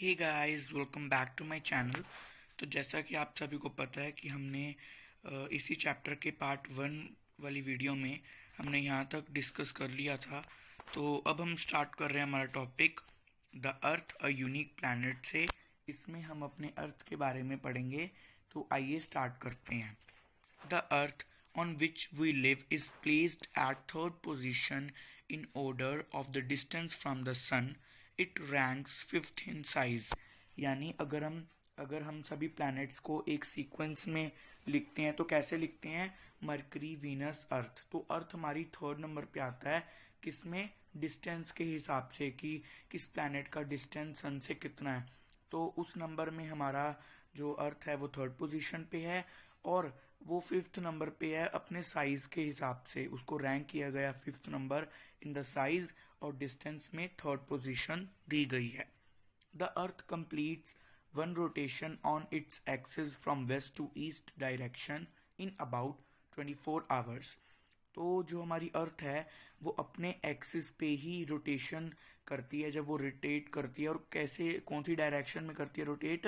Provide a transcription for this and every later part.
Hey guys, welcome back to my channel. तो जैसा कि आप सभी को पता है कि हमने इसी चैप्टर के पार्ट 1 वाली वीडियो में हमने यहाँ तक डिस्कस कर लिया था। तो अब हम स्टार्ट कर रहे हैं हमारा topic the earth a unique planet से। इसमें हम अपने अर्थ के बारे में पढ़ेंगे। तो आइए स्टार्ट करते हैं। The Earth on which we live is placed at third position in order of the distance from the Sun. It ranks fifth in size. यानी अगर हम सभी प्लैनेट्स को एक सीक्वेंस में लिखते हैं तो कैसे लिखते हैं? मरकरी, वीनस, अर्थ। तो अर्थ हमारी थर्ड नंबर पे आता है। किसमें? डिस्टेंस के हिसाब से कि किस प्लैनेट का डिस्टेंस सन से कितना है। तो उस नंबर में हमारा जो अर्थ है वो थर्ड पोजीशन पे है और वो फिफ्थ नंबर पे है अपने साइज के हिसाब से। उसको रैंक किया गया fifth number in the size और डिस्टेंस में थर्ड पोजीशन दी गई है। The earth completes one rotation on its axis from west to east direction in about 24 hours. तो जो हमारी अर्थ है वो अपने एक्सिस पे ही रोटेशन करती है। जब वो रोटेट करती है और कैसे, कौन सी डायरेक्शन में करती है rotate?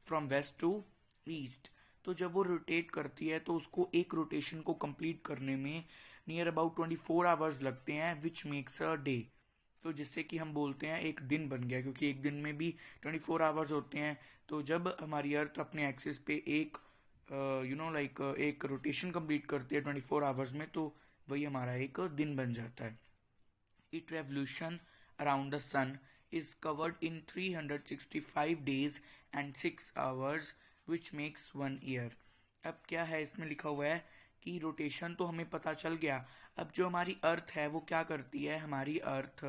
From west to east. तो जब वो रोटेट करती है तो उसको एक रोटेशन को कंप्लीट करने में नियर अबाउट 24 आवर्स लगते हैं, विच मेक्स अ डे। तो जिससे कि हम बोलते हैं एक दिन बन गया, क्योंकि एक दिन में भी 24 आवर्स होते हैं। तो जब हमारी अर्थ अपने एक्सिस पे एक एक रोटेशन कंप्लीट करती है 24 आवर्स में, तो वही हमारा एक दिन बन जाता है। It revolution around the sun is covered in 365 days and 6 hours which makes 1 year। अब क्या है इसमें लिखा हुआ है कि रोटेशन तो हमें पता चल गया। अब जो हमारी अर्थ है वो क्या करती है? हमारी अर्थ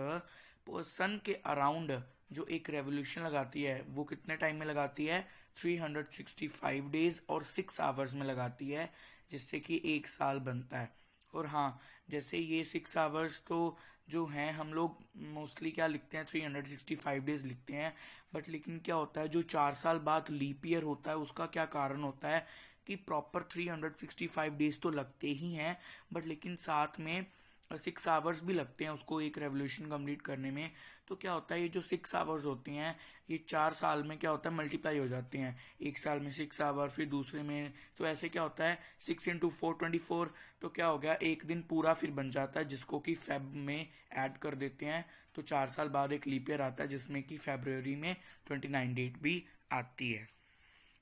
सन के अराउंड जो एक रेवोल्यूशन लगाती है वो कितने टाइम में लगाती है? 365 डेज और 6 आवर्स में लगाती है, जिससे कि एक साल बनता है। और हाँ, जैसे ये 6 आवर्स तो जो हैं हम लोग मोस्टली क्या लिखते हैं? 365 डेज लिखते हैं। बट लेकिन क्या होता है, जो 4 साल बाद लीप ईयर होता है उसका क्या कारण होता है कि प्रॉपर 365 डेज तो लगते ही हैं, बट लेकिन साथ में 6 आवर्स भी लगते हैं उसको एक रेवोल्यूशन कंप्लीट करने में। तो क्या होता है, ये जो 6 आवर्स होते हैं ये 4 साल में क्या होता है? मल्टीप्लाई हो जाते हैं। एक साल में 6 आवर, फिर दूसरे में, तो ऐसे क्या होता है 6 इंटू 4 24। तो क्या हो गया, एक दिन पूरा फिर बन जाता है, जिसको कि फेब में ऐड कर देते हैं। तो 4 साल बाद एक लीप ईयर आता है जिसमें कि फेब्रुअरी में 29 डेट भी आती है।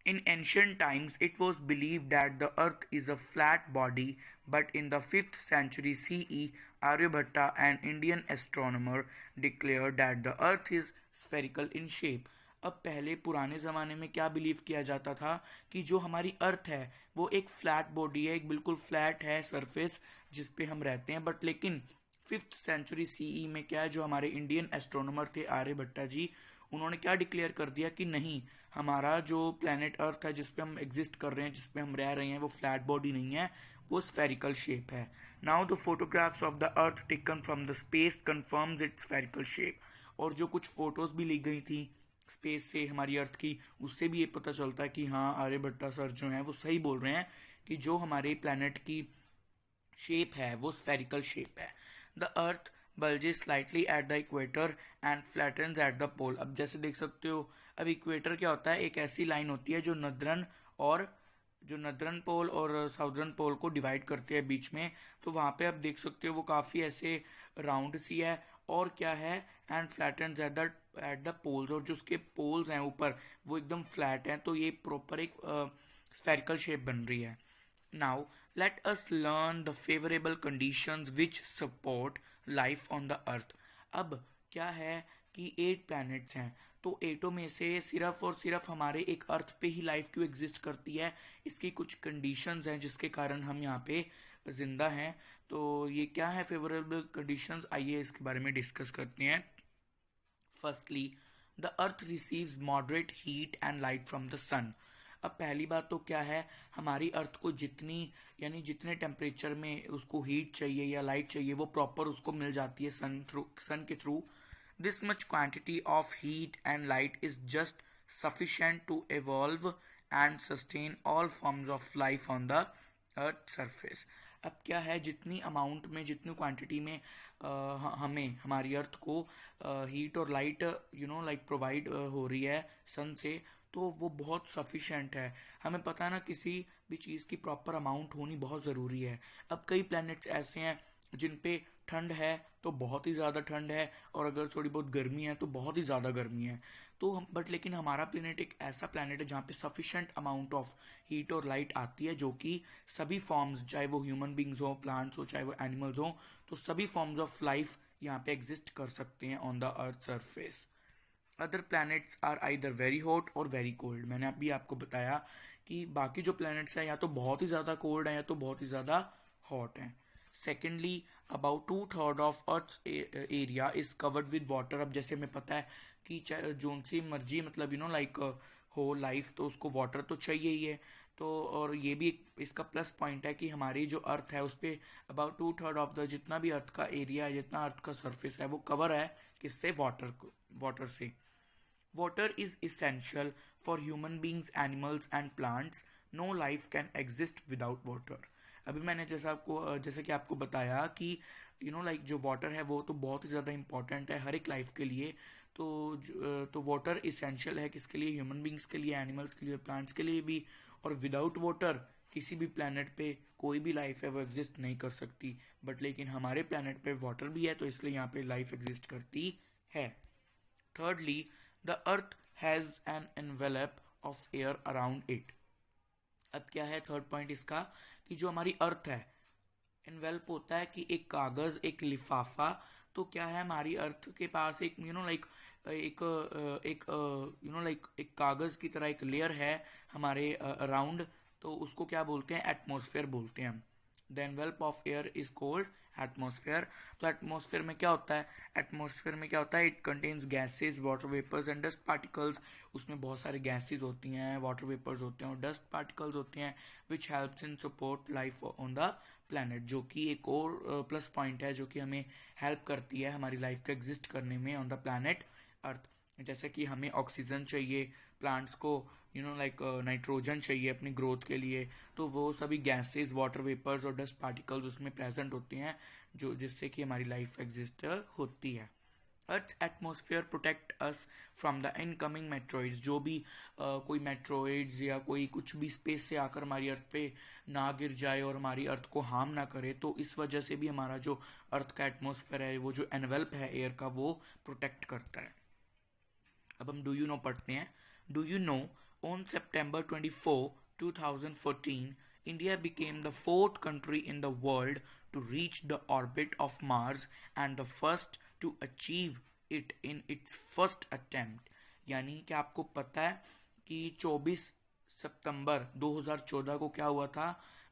In ancient times, it was believed that the earth is a flat body, but in the 5th century CE, Aryabhatta, an Indian astronomer, declared that the earth is spherical in shape. अब पहले पुराने ज़माने में क्या believe किया जाता था कि जो हमारी अर्थ है वो एक फ्लैट बॉडी है, एक बिल्कुल फ्लैट है सरफेस जिस पे हम रहते हैं। बट लेकिन 5th सेंचुरी सीई में क्या है, जो हमारे इंडियन एस्ट्रोनॉमर थे आर्यभट्टा जी, उन्होंने क्या डिक्लेयर कर दिया कि नहीं, हमारा जो प्लेनेट अर्थ है जिस पे हम एग्जिस्ट कर रहे हैं, जिस पे हम रह रहे हैं, वो फ्लैट बॉडी नहीं है, वो स्फेरिकल शेप है। Now the photographs of the earth taken from the space confirms it's spherical shape. और जो कुछ फोटोज भी ली गई थी स्पेस से हमारी अर्थ की, उससे भी ये पता चलता है कि हाँ, आर्यभट्टा सर जो हैं वो सही बोल रहे हैं कि जो हमारे प्लेनेट की शेप है वो स्फेरिकल शेप है। The earth bulges slightly at the equator and flattens at the pole। अब जैसे देख सकते हो, अब इक्वेटर क्या होता है? एक ऐसी लाइन होती है जो नदरन पोल और साउदर्न पोल को डिवाइड करती है बीच में। तो वहाँ पे आप देख सकते हो वो काफ़ी ऐसे राउंड सी है। और क्या है? एंड फ्लैटन्स एट द पोल्स, और जो उसके पोल्स हैं ऊपर वो एकदम फ्लैट हैं। तो ये प्रॉपर एक स्फेरिकल शेप बन रही है। Now, let us learn the favorable conditions which support life on the earth। अब क्या है कि 8 planets हैं, तो 8 में से सिर्फ और सिर्फ हमारे एक अर्थ पे ही लाइफ क्यों एग्जिस्ट करती है? इसकी कुछ कंडीशंस हैं जिसके कारण हम यहाँ पे जिंदा हैं। तो ये क्या है फेवरेबल कंडीशंस? आइए इसके बारे में डिस्कस करते हैं। Firstly, the earth receives moderate heat and light from the sun. अब पहली बात तो क्या है, हमारी अर्थ को जितने टेम्परेचर में उसको हीट चाहिए या लाइट चाहिए वो प्रॉपर उसको मिल जाती है सन के through. This much quantity of heat and light is just sufficient to evolve and sustain all forms of life on the earth surface. अब क्या है, जितनी अमाउंट में, जितनी क्वांटिटी में हमें हमारी अर्थ को हीट और लाइट लाइक प्रोवाइड हो रही है सन से, तो वो बहुत सफिशेंट है। हमें पता है ना, किसी भी चीज़ की प्रॉपर अमाउंट होनी बहुत ज़रूरी है। अब कई प्लैनेट्स ऐसे हैं जिन पे ठंड है तो बहुत ही ज़्यादा ठंड है, और अगर थोड़ी बहुत गर्मी है तो बहुत ही ज़्यादा गर्मी है। तो हम बट लेकिन हमारा प्लेनेट एक ऐसा प्लेनेट है जहाँ पे सफिशेंट अमाउंट ऑफ हीट और लाइट आती है, जो कि सभी फॉर्म्स, चाहे वो ह्यूमन बींग्स हो, प्लांट्स हो, चाहे वो एनिमल्स हो, तो सभी फॉर्म्स ऑफ लाइफ यहाँ पे एग्जिस्ट कर सकते हैं on the earth surface. Other planets are either very hot और वेरी कोल्ड। मैंने अभी आपको बताया कि बाकी जो प्लैनेट्स हैं या तो बहुत ही ज़्यादा कोल्ड हैं या तो बहुत ही ज़्यादा हॉट हैं। Secondly, about 2/3 of earth area is covered with water. अब जैसे हमें पता है कि जोन सी मर्जी, मतलब लाइक हो लाइफ, तो उसको वाटर तो चाहिए ही है। तो और ये भी इसका प्लस पॉइंट है कि हमारी जो अर्थ है उस पर अबाउट 2/3 ऑफ द, जितना भी अर्थ का एरिया है, जितना अर्थ का सरफेस है, वो कवर है किससे? वाटर से। Water is essential for human beings, animals and plants. No life can exist without water. अभी मैंने जैसे कि आपको बताया कि लाइक जो वाटर है वो तो बहुत ही ज़्यादा इंपॉर्टेंट है हर एक लाइफ के लिए। तो वाटर इसेंशियल है किसके लिए? ह्यूमन बींग्स के लिए, एनिमल्स के लिए और प्लांट्स के लिए भी। और विदाउट वाटर किसी भी प्लानट पे कोई भी लाइफ है वो एग्जिस्ट नहीं कर सकती। बट लेकिन हमारे प्लानट पे वाटर भी है, तो इसलिए यहाँ पे लाइफ एग्जिस्ट करती है। Thirdly, the earth has an envelope of air around it. अब क्या है थर्ड पॉइंट इसका, कि जो हमारी अर्थ है, एनवेल्प होता है कि एक कागज़, एक लिफाफा। तो क्या है, हमारी अर्थ के पास एक लाइक एक कागज़ की तरह एक लेयर है हमारे अराउंड। तो उसको क्या बोलते हैं? एटमॉस्फेयर बोलते हैं हम। The envelope of air is called atmosphere. तो एटमॉस्फेयर में क्या होता है? एटमॉस्फेयर में क्या होता है? It contains gases, water vapours and dust particles. उसमें बहुत सारे गैसेस होती हैं, वाटर वेपर्स होते हैं और डस्ट पार्टिकल्स होते हैं, which helps in support life on the planet. जो कि एक और प्लस पॉइंट है जो कि हमें हेल्प करती है हमारी लाइफ का एग्जिस्ट करने में ऑन द प्लैनेट अर्थ। जैसे कि हमें ऑक्सीजन चाहिए, प्लांट्स को लाइक नाइट्रोजन चाहिए अपनी ग्रोथ के लिए, तो वो सभी गैसेस, वाटर वेपर्स और डस्ट पार्टिकल्स उसमें प्रेजेंट होती हैं, जो जिससे कि हमारी लाइफ एग्जिस्ट होती है। Earth atmosphere protect us from the incoming meteoroids. जो भी कोई मेट्रॉइड्स या कोई कुछ भी स्पेस से आकर हमारी अर्थ पे ना गिर जाए और हमारी अर्थ को हार्म ना करे, तो इस वजह से भी हमारा जो अर्थ का एटमोसफियर है, वो जो एनवेल्प है एयर का, वो प्रोटेक्ट करता है। अब हम डू यू नो पढ़ते हैं। Do you know, on September 24, 2014, India became the fourth country in the world to reach the orbit of Mars and the first to achieve it in its first attempt. यानी कि आपको पता है कि 24 सितंबर 2014 को क्या हुआ था?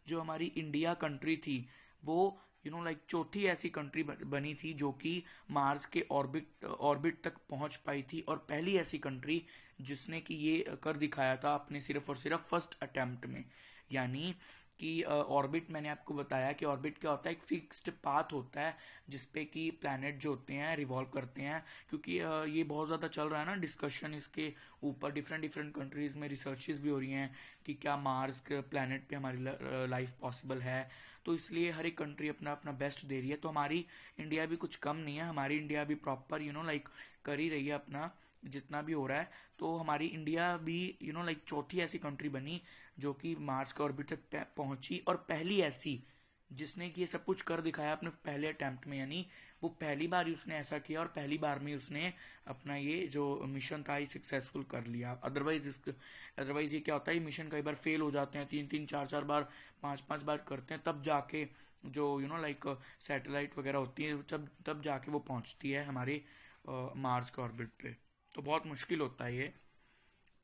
जो हमारी इंडिया कंट्री थी वो लाइक चौथी ऐसी कंट्री बनी थी जो कि मार्स के ऑर्बिट तक पहुंच पाई थी, और पहली ऐसी कंट्री जिसने कि ये कर दिखाया था अपने सिर्फ और सिर्फ फर्स्ट अटेम्प्ट में। यानी कि ऑर्बिट, मैंने आपको बताया कि ऑर्बिट क्या होता है? एक फिक्स्ड पाथ होता है जिसपे कि प्लैनेट जो होते हैं रिवॉल्व करते हैं। क्योंकि ये बहुत ज़्यादा चल रहा है ना डिस्कशन इसके ऊपर, डिफरेंट कंट्रीज़ में रिसर्चेस भी हो रही हैं कि क्या मार्स के प्लैनेट पे हमारी लाइफ पॉसिबल है। तो इसलिए हर एक कंट्री अपना अपना बेस्ट दे रही है। तो हमारी इंडिया भी कुछ कम नहीं है, हमारी इंडिया भी प्रॉपर लाइक कर ही रही है अपना जितना भी हो रहा है। तो हमारी इंडिया भी लाइक चौथी ऐसी कंट्री बनी जो कि मार्स के ऑर्बिट तक पहुंची, और पहली ऐसी जिसने कि ये सब कुछ कर दिखाया अपने पहले अटेम्प्ट में। यानी वो पहली बार ही उसने ऐसा किया और पहली बार में उसने अपना ये जो मिशन था ये सक्सेसफुल कर लिया। अदरवाइज ये क्या होता है, मिशन कई बार फेल हो जाते हैं, 3-4 बार, 5 बार करते हैं, तब जाके जो लाइक सैटेलाइट वगैरह होती है तब जाके वो पहुंचती है हमारे मार्स के ऑर्बिट पे। तो बहुत मुश्किल होता है ये।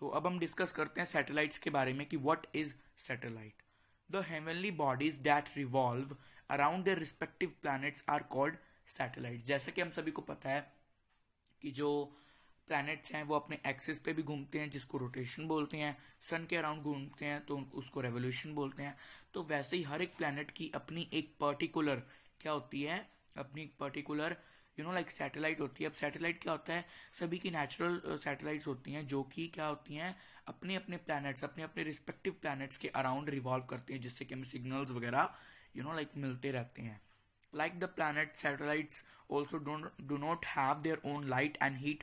तो अब हम डिस्कस करते हैं सैटेलाइट्स के बारे में कि what is satellite. The heavenly bodies that revolve around their respective planets are called satellites. जैसे कि हम सभी को पता है कि जो प्लैनेट्स हैं वो अपने एक्सिस पे भी घूमते हैं, जिसको रोटेशन बोलते हैं। सन के अराउंड घूमते हैं तो उसको रेवोल्यूशन बोलते हैं। तो वैसे ही हर एक प्लैनेट की अपनी एक पर्टिकुलर क्या होती है, अपनी एक पर्टिकुलर लाइक सैटेलाइट होती है। अब सैटेलाइट क्या होता है? सभी की नेचुरल सैटेलाइट्स होती हैं जो कि क्या होती हैं, अपने अपने प्लैनेट्स, अपने अपने रिस्पेक्टिव प्लैनेट्स के अराउंड रिवॉल्व करते हैं, जिससे कि हमें सिग्नल्स वगैरह लाइक मिलते रहते हैं. Like the planet, satellites also do not have their own light and heat.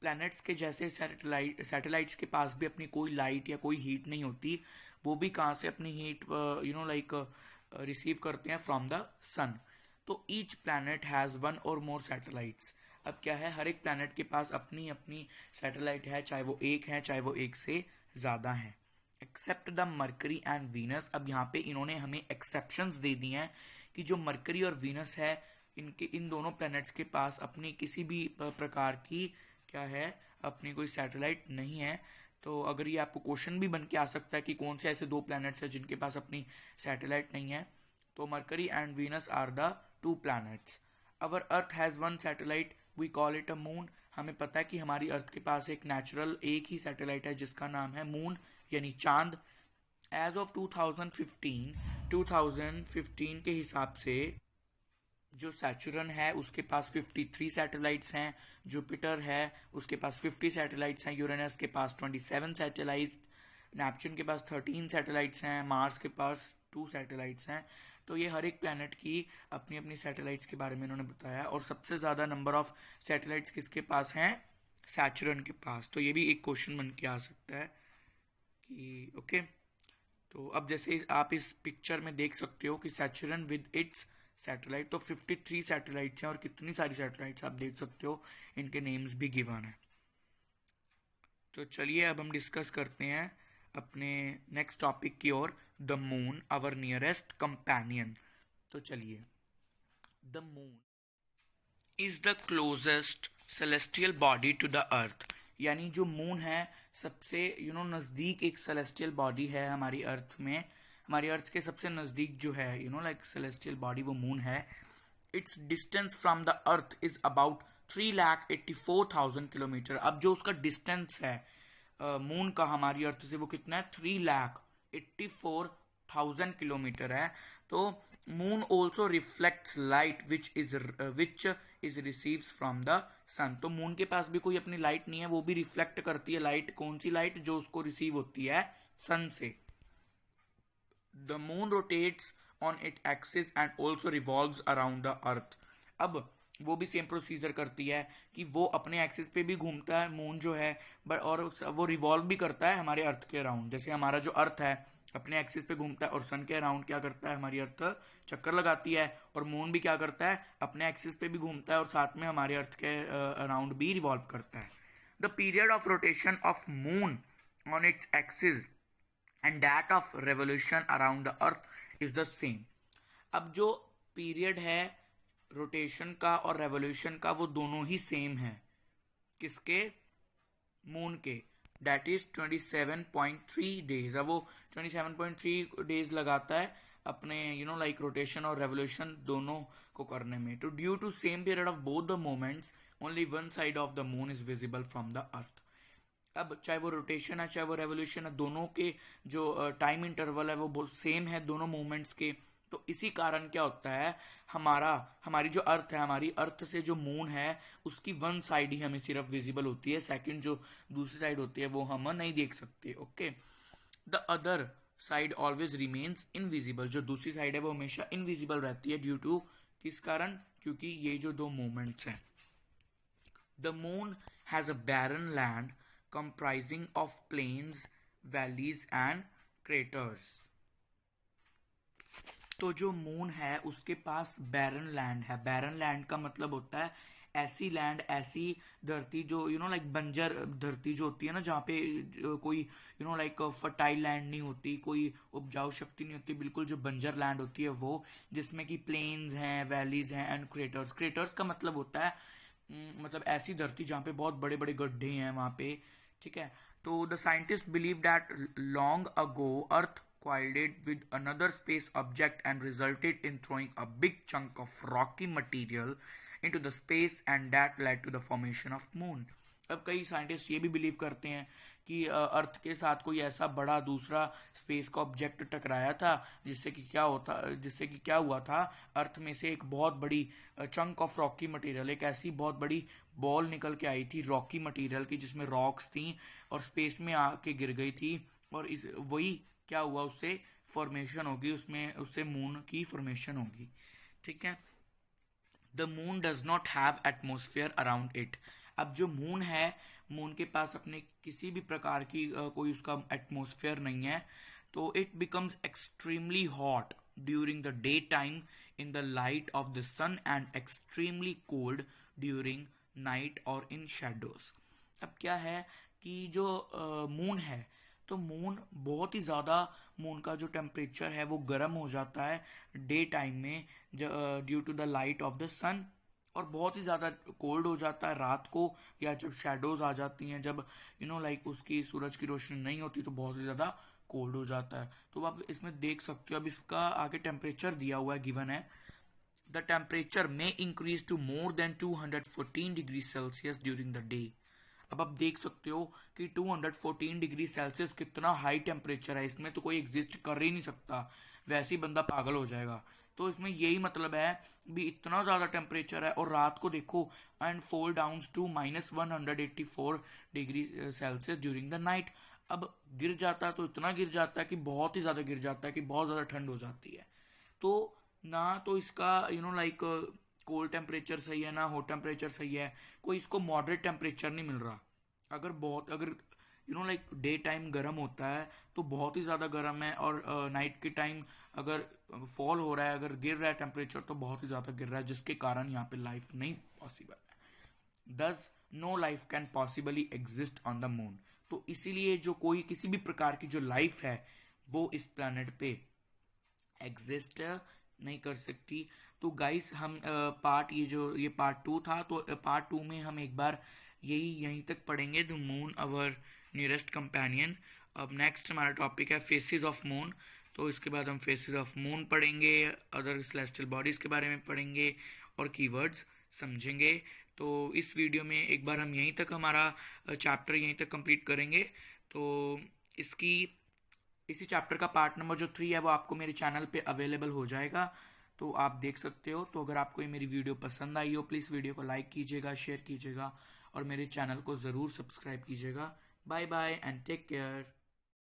Planets के जैसे सैटेलाइट्स के पास भी अपनी कोई लाइट या कोई हीट नहीं होती. वो भी कहाँ से अपनी हीट लाइक रिसीव करते हैं? From the sun. तो ईच प्लैनेट हैज़ वन और मोर सैटेलाइट्स. अब क्या है, हर एक प्लैनेट के पास अपनी अपनी सैटेलाइट है, चाहे वो एक है चाहे वो एक से ज़्यादा है. Except the Mercury and Venus. अब यहाँ पे इन्होंने हमें एक्सेप्शंस दे दी हैं कि जो मरकरी और वीनस है, इन दोनों प्लैनेट्स के पास अपनी किसी भी प्रकार की क्या है, अपनी कोई सैटेलाइट नहीं है. तो अगर ये आपको क्वेश्चन भी बन के आ सकता है कि कौन से ऐसे दो प्लैनेट्स हैं जिनके पास अपनी सैटेलाइट नहीं है, तो Mercury and Venus are the two planets. Our earth has one satellite, we call it a moon. हमें पता है कि हमारी अर्थ के पास एक नेचुरल एक ही सैटेलाइट है जिसका नाम है मून, यानी चांद. एज ऑफ 2015 के हिसाब से जो सैचुरन है उसके पास 53 सैटेलाइट्स हैं, जुपिटर है उसके पास 50 सैटेलाइट्स हैं, यूरेनस के पास 27 सैटेलाइट्स, नेपच्यून के पास 13 सैटेलाइट्स हैं, मार्स के पास 2 सैटेलाइट्स हैं. तो ये हर एक प्लैनेट की अपनी अपनी सैटेलाइट्स के बारे में इन्होंने बताया. और सबसे ज़्यादा नंबर ऑफ सैटेलाइट्स किसके पास हैं? सैचुरन के पास. तो ये भी एक क्वेश्चन बन के आ सकता है कि ओके. तो अब जैसे आप इस पिक्चर में देख सकते हो कि सैचुरन विद इट्स सैटेलाइट, तो 53 सैटेलाइट्स हैं और कितनी सारी सैटेलाइट्स आप देख सकते हो, इनके नेम्स भी गिवन है. तो चलिए अब हम डिस्कस करते हैं अपने नेक्स्ट टॉपिक की ओर, the moon our nearest companion. तो चलिए, the moon is the closest celestial body to the earth. यानी जो मून है सबसे नज़दीक एक सेलेस्टियल बॉडी है हमारी अर्थ में. हमारी अर्थ के सबसे नज़दीक जो है लाइक सेलेस्टियल बॉडी वो मून है. It's distance from the earth is about 3,84,000 kilometre. अब जो उसका डिस्टेंस है मून का हमारी अर्थ से वो कितना है? 3,84,000 किलोमीटर है. तो moon also reflects light which is receives from the sun. तो मून के पास भी कोई अपनी लाइट नहीं है, वो भी रिफ्लेक्ट करती है लाइट. कौन सी लाइट? जो उसको रिसीव होती है सन से. The moon rotates on it axis and also revolves around the earth. अब वो भी सेम प्रोसीजर करती है कि वो अपने एक्सिस पे भी घूमता है मून जो है, बट और वो रिवॉल्व भी करता है हमारे अर्थ के अराउंड. जैसे हमारा जो अर्थ है अपने एक्सिस पे घूमता है और सन के अराउंड क्या करता है, हमारी अर्थ चक्कर लगाती है. और मून भी क्या करता है, अपने एक्सिस पे भी घूमता है और साथ में हमारे अर्थ के अराउंड भी रिवॉल्व करता है. The period of rotation of moon on its axis and that of revolution around the earth is the same. अब जो पीरियड है रोटेशन का और रेवोल्यूशन का वो दोनों ही सेम है. किसके? मून के. That is 27.3 days. अब वो 27.3 डेज लगाता है अपने लाइक रोटेशन और रेवोल्यूशन दोनों को करने में. तो due to same period of both the moments only one side of the moon is visible from the earth. अब चाहे वो रोटेशन है चाहे वो रेवोल्यूशन है, दोनों के जो टाइम इंटरवल है वो बहुत सेम है दोनों मूवमेंट्स के. तो इसी कारण क्या होता है, हमारी जो अर्थ है, हमारी अर्थ से जो मून है उसकी वन साइड ही हमें सिर्फ विजिबल होती है. सेकंड जो दूसरी साइड होती है वो हम नहीं देख सकते. Okay. The other side always remains invisible. जो दूसरी साइड है वो हमेशा इनविजिबल रहती है. ड्यू टू किस कारण? क्योंकि ये जो दो मूवमेंट्स हैं. The moon has a barren land comprising of plains, valleys and craters. तो जो मून है उसके पास बैरन लैंड है. बैरन लैंड का मतलब होता है ऐसी लैंड, ऐसी धरती जो लाइक बंजर धरती जो होती है ना, जहाँ पे कोई लाइक फर्टाइल लैंड नहीं होती, कोई उपजाऊ शक्ति नहीं होती, बिल्कुल जो बंजर लैंड होती है वो, जिसमें कि प्लेन्स हैं, वैलीज हैं एंड क्रेटर्स. क्रेटर्स का मतलब होता है मतलब ऐसी धरती जहाँ पे बहुत बड़े बड़े गड्ढे हैं वहाँ पे. ठीक है. तो the scientist believe that long ago earth collided with another space object and resulted in throwing a big chunk of rocky material into the space and that led to the formation of moon. अब कई scientist ये भी believe करते हैं कि अर्थ के साथ कोई ऐसा बड़ा दूसरा स्पेस का ऑब्जेक्ट टकराया था जिससे कि क्या हुआ था, अर्थ में से एक बहुत बड़ी चंक ऑफ रॉकी मटेरियल, एक ऐसी बहुत बड़ी बॉल निकल के आई थी रॉकी मटेरियल की जिसमें रॉक्स थी और स्पेस में आके गिर गई थी. और वही क्या हुआ, उससे फॉर्मेशन होगी, उसमें उससे मून की फॉर्मेशन होगी। ठीक है। The moon does not have atmosphere around it. अब जो मून है, मून के पास अपने किसी भी प्रकार की कोई उसका एटमोसफियर नहीं है, तो it becomes extremely hot during the day time in the light of the sun and extremely cold during night और इन शेडोज। अब क्या है कि जो मून है, तो मून बहुत ही ज़्यादा, मून का जो टेम्परेचर है वो गर्म हो जाता है डे टाइम में due to the light of the sun, और बहुत ही ज़्यादा कोल्ड हो जाता है रात को, या जब शेडोज आ जाती हैं, जब लाइक उसकी सूरज की रोशनी नहीं होती, तो बहुत ही ज़्यादा कोल्ड हो जाता है। तो आप इसमें देख सकते हो, अब इसका आगे टेम्परेचर दिया हुआ है, गिवन है, द टेम्परेचर में increase to more than 214 degree Celsius during the day. अब आप देख सकते हो कि 214 डिग्री सेल्सियस कितना हाई टेम्परेचर है, इसमें तो कोई एग्जिस्ट कर ही नहीं सकता, वैसे ही बंदा पागल हो जाएगा। तो इसमें यही मतलब है भी इतना ज़्यादा टेम्परेचर है, और रात को देखो and fall down to -184 degree Celsius during the night. अब गिर जाता है तो इतना गिर जाता है कि बहुत ही ज़्यादा गिर जाता है, कि बहुत ज़्यादा ठंड हो जाती है। तो ना तो इसका लाइक कोल्ड टेम्परेचर सही है, ना हॉट टेम्परेचर सही है, कोई इसको मॉडरेट टेम्परेचर नहीं मिल रहा। अगर लाइक डे टाइम गर्म होता है तो बहुत ही ज़्यादा गर्म है, और नाइट के टाइम अगर फॉल हो रहा है, अगर गिर रहा है टेम्परेचर, तो बहुत ही ज़्यादा गिर रहा है, जिसके कारण यहाँ पे लाइफ नहीं पॉसिबल है। Thus no life can possibly exist on the moon. तो इसीलिए जो कोई किसी भी प्रकार की जो लाइफ है वो इस प्लैनेट पे एग्जिस्ट नहीं कर सकती। तो गाइस हम ये पार्ट 2 था, तो पार्ट 2 में हम एक बार यहीं तक पढ़ेंगे, the moon our nearest companion. अब नेक्स्ट हमारा टॉपिक है फेसेस ऑफ मून। तो इसके बाद हम फेसेस ऑफ मून पढ़ेंगे, अदर सेलेस्टियल बॉडीज के बारे में पढ़ेंगे और कीवर्ड्स समझेंगे। तो इस वीडियो में एक बार हम यहीं तक हमारा चैप्टर यहीं तक कंप्लीट करेंगे। तो इसी चैप्टर का पार्ट नंबर जो 3 है वो आपको मेरे चैनल पे अवेलेबल हो जाएगा, तो आप देख सकते हो। तो अगर आपको ये मेरी वीडियो पसंद आई हो, प्लीज़ वीडियो को लाइक कीजिएगा, शेयर कीजिएगा, और मेरे चैनल को ज़रूर सब्सक्राइब कीजिएगा। Bye bye and take care.